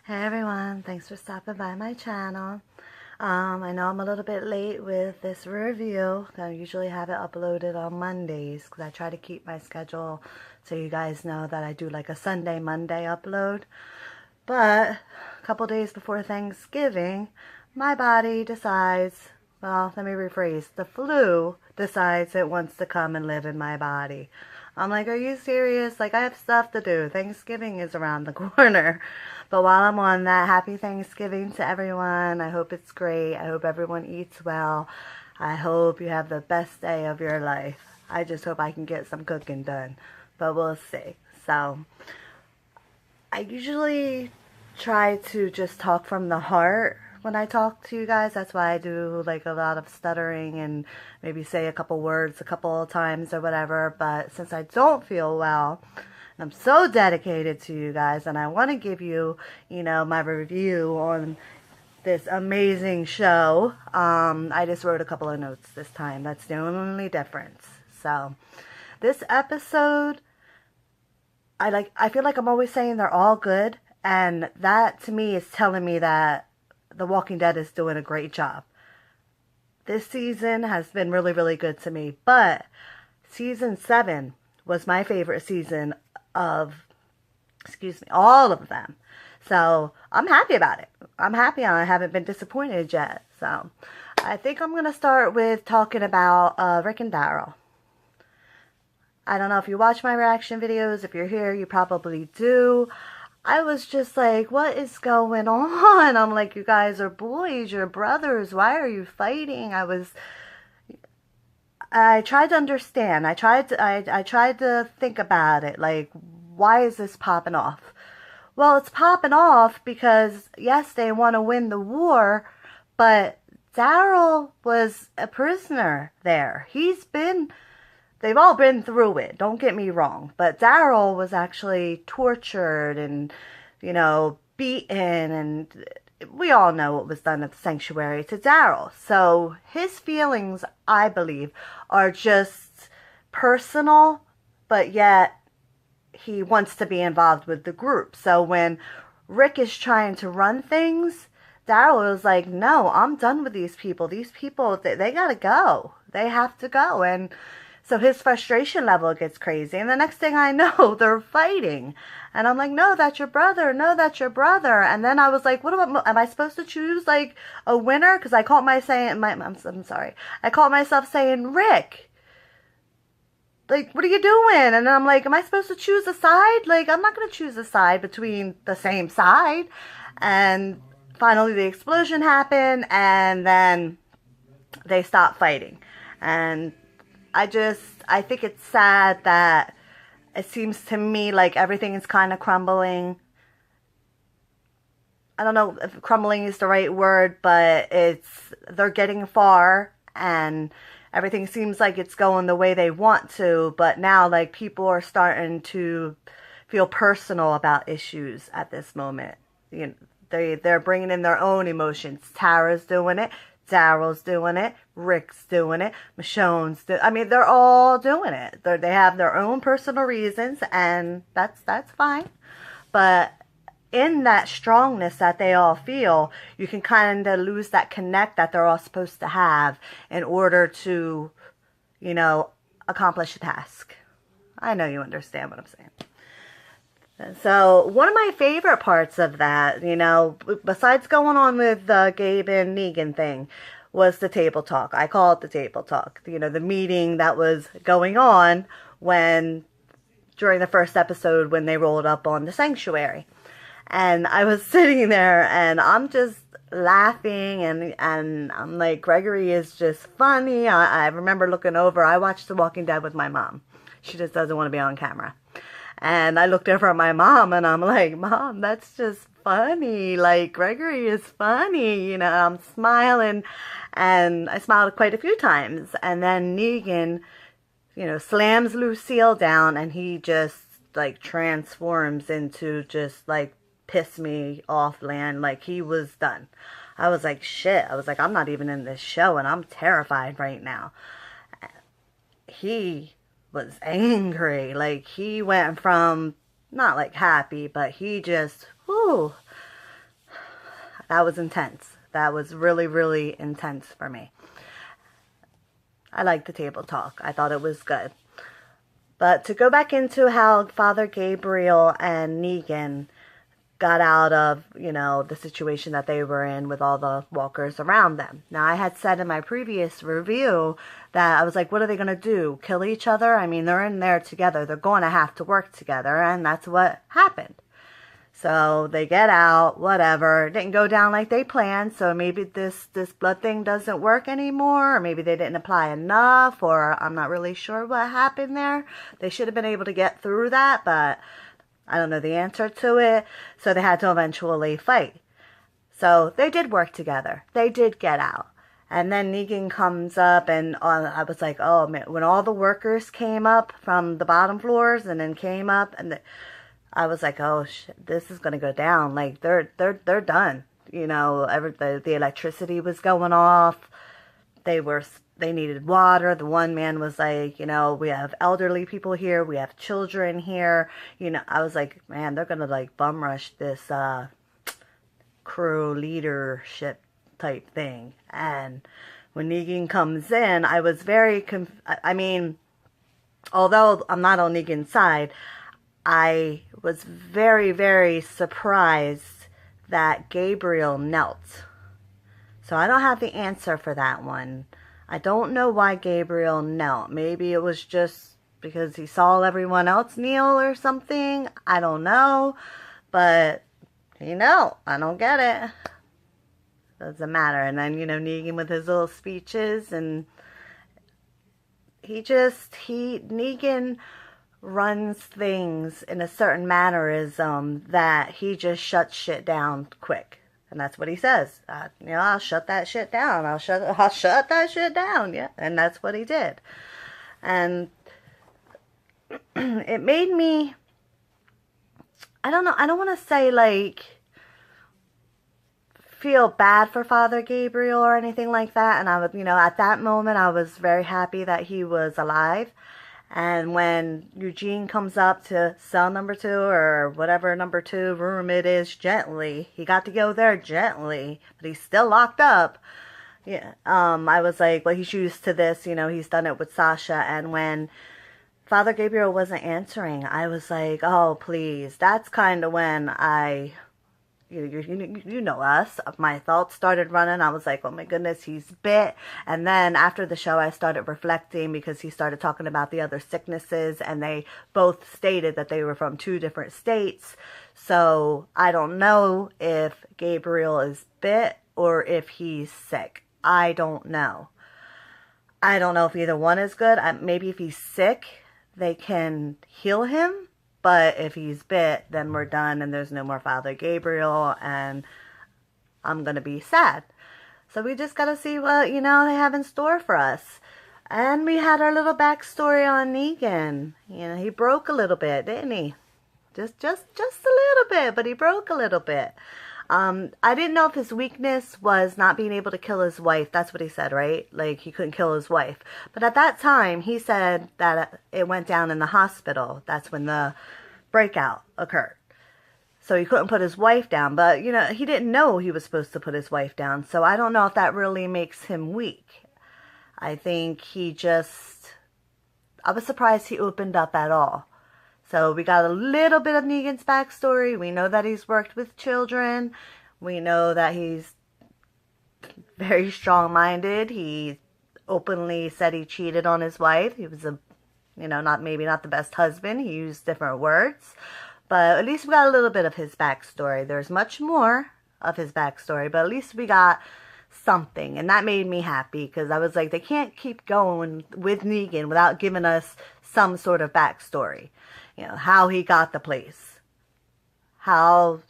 Hey everyone, thanks for stopping by my channel. I know I'm a little bit late with this review. I usually have it uploaded on Mondays because I try to keep my schedule so you guys know that I do like a Sunday, Monday upload. But a couple days before Thanksgiving, my body decides, well, let me rephrase, the flu decides it wants to come and live in my body. I'm like, are you serious? Like, I have stuff to do. Thanksgiving is around the corner. But while I'm on that, happy Thanksgiving to everyone. I hope it's great. I hope everyone eats well. I hope you have the best day of your life. I just hope I can get some cooking done. But we'll see. So, I usually try to just talk from the heart when I talk to you guys. That's why I do like a lot of stuttering and maybe say a couple words a couple of times or whatever. But since I don't feel well, I'm so dedicated to you guys and I want to give you, my review on this amazing show. I just wrote a couple of notes this time. That's the only difference. So, this episode, I feel like I'm always saying they're all good, and that to me is telling me that The Walking Dead is doing a great job. This season has been really, really good to me, but season 7 was my favorite season of, all of them. So I'm happy about it. I'm happy I haven't been disappointed yet. So I think I'm going to start with talking about Rick and Daryl. I don't know if you watch my reaction videos. If you're here, you probably do. I was just like, what is going on? I'm like, you guys are boys, you're brothers. Why are you fighting? I tried to understand. I tried to think about it. Like, why is this popping off? Well, it's popping off because, yes, they want to win the war, but Daryl was a prisoner there. They've all been through it, don't get me wrong. But Daryl was actually tortured and, beaten. And we all know what was done at the sanctuary to Daryl. So his feelings, I believe, are just personal, but yet he wants to be involved with the group. So when Rick is trying to run things, Daryl was like, no, I'm done with these people. These people, they gotta go. They have to go. And so his frustration level gets crazy. And the next thing I know, they're fighting. And I'm like, no, that's your brother. No, that's your brother. And then I was like, what about, am I supposed to choose like a winner? Because I caught I'm sorry. I caught myself saying, Rick, like, what are you doing? And I'm like, am I supposed to choose a side? Like, I'm not going to choose a side between the same side. And finally the explosion happened. And then they stopped fighting. And I think it's sad that it seems to me like everything is kind of crumbling. I don't know if crumbling is the right word, but they're getting far and everything seems like it's going the way they want to, but now like people are starting to feel personal about issues at this moment. They're bringing in their own emotions. Tara's doing it. Daryl's doing it, Rick's doing it, they're all doing it. They have their own personal reasons, and that's fine. But in that strongness that they all feel, you can kind of lose that connect that they're all supposed to have in order to, accomplish a task. I know you understand what I'm saying. So, one of my favorite parts of that, besides going on with the Gabe and Negan thing, was the table talk. I call it the table talk. The meeting that was going on during the first episode when they rolled up on the sanctuary. And I was sitting there and I'm just laughing and I'm like, Gregory is just funny. I remember looking over. I watched The Walking Dead with my mom. She just doesn't want to be on camera. And I looked over at my mom and I'm like, Mom, that's just funny. Like, Gregory is funny. I'm smiling. And I smiled quite a few times. And then Negan, slams Lucille down and he just, like, transforms into just, like, piss me off land. Like, he was done. I was like, shit. I was like, I'm not even in this show and I'm terrified right now. He was angry. Like, he went from not like happy, but he just, whoo. That was intense. That was really, really intense for me. I liked the table talk. I thought it was good. But to go back into how Father Gabriel and Negan got out of, the situation that they were in with all the walkers around them. Now, I had said in my previous review that I was like, what are they going to do? Kill each other? I mean, they're in there together. They're going to have to work together, and that's what happened. So they get out, whatever. It didn't go down like they planned, so maybe this blood thing doesn't work anymore, or maybe they didn't apply enough, or I'm not really sure what happened there. They should have been able to get through that, but I don't know the answer to it, so they had to eventually fight. So they did work together. They did get out. And then Negan comes up, and I was like, oh man, when all the workers came up from the bottom floors and then came up, and I was like, oh shit, this is gonna go down. Like they're done. The electricity was going off. They needed water. The one man was like, we have elderly people here. We have children here. I was like, man, they're going to like bum rush this crew leadership type thing. And when Negan comes in, I was very, although I'm not on Negan's side, I was very, very surprised that Gabriel knelt. So I don't have the answer for that one. I don't know why Gabriel knelt. Maybe it was just because he saw everyone else kneel or something. I don't know. But he knelt. I don't get it. Doesn't matter. And then, Negan with his little speeches. And Negan runs things in a certain mannerism that he just shuts shit down quick. And that's what he says. I'll shut that shit down. I'll shut that shit down. Yeah. And that's what he did. And it made me, I don't know, I don't want to say like feel bad for Father Gabriel or anything like that. And I would, at that moment, I was very happy that he was alive. And when Eugene comes up to cell number 2 or whatever number 2 room it is, gently, he got to go there gently, but he's still locked up. Yeah. I was like, well, he's used to this, he's done it with Sasha. And when Father Gabriel wasn't answering, I was like, oh, please. That's kind of when you know us. My thoughts started running. I was like, oh my goodness, he's bit. And then after the show, I started reflecting because he started talking about the other sicknesses, and they both stated that they were from 2 different states. So I don't know if Gabriel is bit or if he's sick. I don't know. I don't know if either one is good. Maybe if he's sick, they can heal him. But if he's bit, then we're done and there's no more Father Gabriel, and I'm going to be sad. So we just got to see what, they have in store for us. And we had our little backstory on Negan. He broke a little bit, didn't he? Just a little bit, but he broke a little bit. I didn't know if his weakness was not being able to kill his wife. That's what he said, right? Like, he couldn't kill his wife. But at that time, he said that it went down in the hospital. That's when the breakout occurred. So he couldn't put his wife down. But, he didn't know he was supposed to put his wife down. So I don't know if that really makes him weak. I think I was surprised he opened up at all. So we got a little bit of Negan's backstory. We know that he's worked with children. We know that he's very strong-minded. He openly said he cheated on his wife. He was not the best husband. He used different words. But at least we got a little bit of his backstory. There's much more of his backstory, but at least we got something. And that made me happy because I was like, they can't keep going with Negan without giving us some sort of backstory. How he got the place. What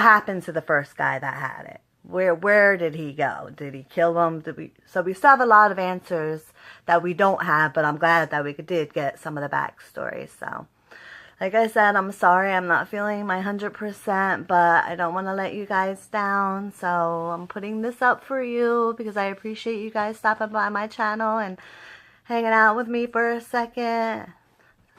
happened to the first guy that had it? Where did he go? Did he kill him? So we still have a lot of answers that we don't have, but I'm glad that we did get some of the backstory. So, like I said, I'm sorry I'm not feeling my 100%, but I don't want to let you guys down. So I'm putting this up for you because I appreciate you guys stopping by my channel and hanging out with me for a second.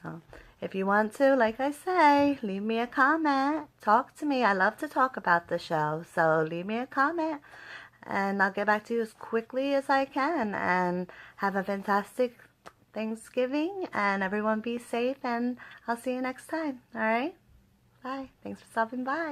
So If you want to, like I say, leave me a comment. Talk to me. I love to talk about the show. So leave me a comment and I'll get back to you as quickly as I can. And have a fantastic Thanksgiving and everyone be safe and I'll see you next time. All right? Bye. Thanks for stopping by.